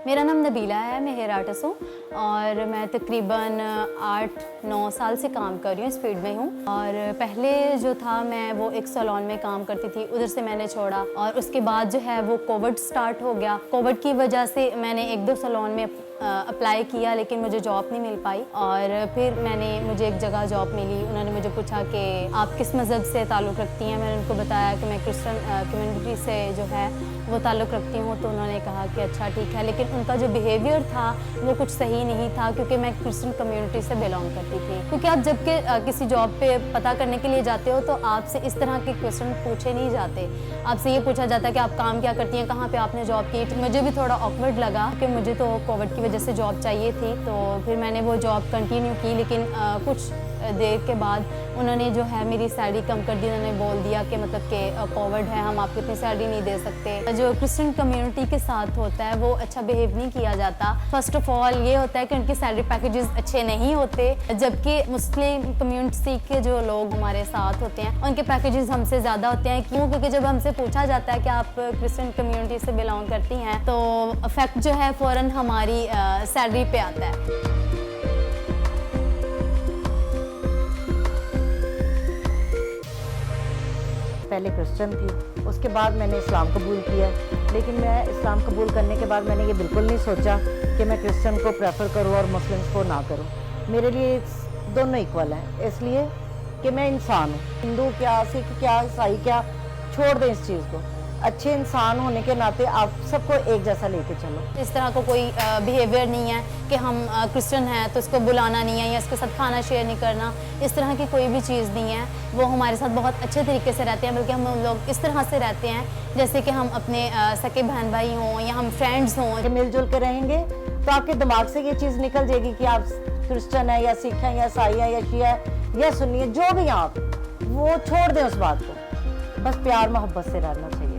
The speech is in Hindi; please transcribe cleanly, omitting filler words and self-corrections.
मेरा नाम नबीला है, मैं हेयर आर्टिस्ट हूँ और मैं तकरीबन 8-9 साल से काम कर रही हूँ, इस फील्ड में हूँ। और पहले जो था मैं वो एक सैलून में काम करती थी, उधर से मैंने छोड़ा और उसके बाद जो है वो कोविड स्टार्ट हो गया। कोविड की वजह से मैंने 1-2 सैलून में अप्लाई किया लेकिन मुझे जॉब नहीं मिल पाई और फिर मुझे एक जगह जॉब मिली। उन्होंने मुझे पूछा कि आप किस मज़हब से ताल्लुक़ रखती हैं। मैंने उनको बताया कि मैं क्रिश्चियन कम्युनिटी से जो है वो ताल्लुक़ रखती हूँ। तो उन्होंने कहा कि अच्छा ठीक है, लेकिन उनका जो बिहेवियर था वो कुछ सही नहीं था क्योंकि मैं क्रिश्चियन कम्युनिटी से बिलोंग करती थी। क्योंकि आप जब के किसी जॉब पे पता करने के लिए जाते हो तो आपसे इस तरह के क्वेश्चन पूछे नहीं जाते। आपसे ये पूछा जाता है कि आप काम क्या करती हैं, कहाँ पे आपने जॉब की। तो मुझे भी थोड़ा ऑकवर्ड लगा कि मुझे तो कोविड की वजह से जॉब चाहिए थी, तो फिर मैंने वो जॉब कंटिन्यू की। लेकिन कुछ देर के बाद उन्होंने जो है मेरी सैलरी कम कर दी। उन्होंने बोल दिया कि मतलब कि कोविड है, हम आपको इतनी सैलरी नहीं दे सकते। जो क्रिश्चियन कम्युनिटी के साथ होता है वो अच्छा बिहेव नहीं किया जाता। फर्स्ट ऑफ ऑल ये होता है कि उनके सैलरी पैकेजेस अच्छे नहीं होते, जबकि मुस्लिम कम्युनिटी के जो लोग हमारे साथ होते हैं उनके पैकेजेस हमसे ज़्यादा होते हैं। क्यों? क्योंकि जब हमसे पूछा जाता है कि आप क्रिश्चियन कम्युनिटी से बिलोंग करती हैं तो इफेक्ट जो है फ़ौरन हमारी सैलरी पे आता है। पहले क्रिश्चियन थी, उसके बाद मैंने इस्लाम कबूल किया। लेकिन मैं इस्लाम कबूल करने के बाद मैंने ये बिल्कुल नहीं सोचा कि मैं क्रिश्चियन को प्रेफर करूँ और मुस्लिम्स को ना करूँ। मेरे लिए दोनों इक्वल हैं, इसलिए कि मैं इंसान हूँ। हिंदू क्या, सिख क्या, ईसाई क्या, छोड़ दें इस चीज़ को। अच्छे इंसान होने के नाते आप सबको एक जैसा लेके चलो। इस तरह का कोई बिहेवियर नहीं है कि हम क्रिश्चियन हैं तो इसको बुलाना नहीं है या इसके साथ खाना शेयर नहीं करना। इस तरह की कोई भी चीज़ नहीं है। वो हमारे साथ बहुत अच्छे तरीके से रहते हैं, बल्कि हम लोग इस तरह से रहते हैं जैसे कि हम अपने सके बहन भाई हों या हम फ्रेंड्स हों। मिलजुल के रहेंगे तो आपके दिमाग से ये चीज़ निकल जाएगी कि आप क्रिश्चियन है या सिख हैं या ईसाई है या शिया है या सुन्नी है, जो भी आप, वो छोड़ दें उस बात को। बस प्यार मोहब्बत से रहना चाहिए।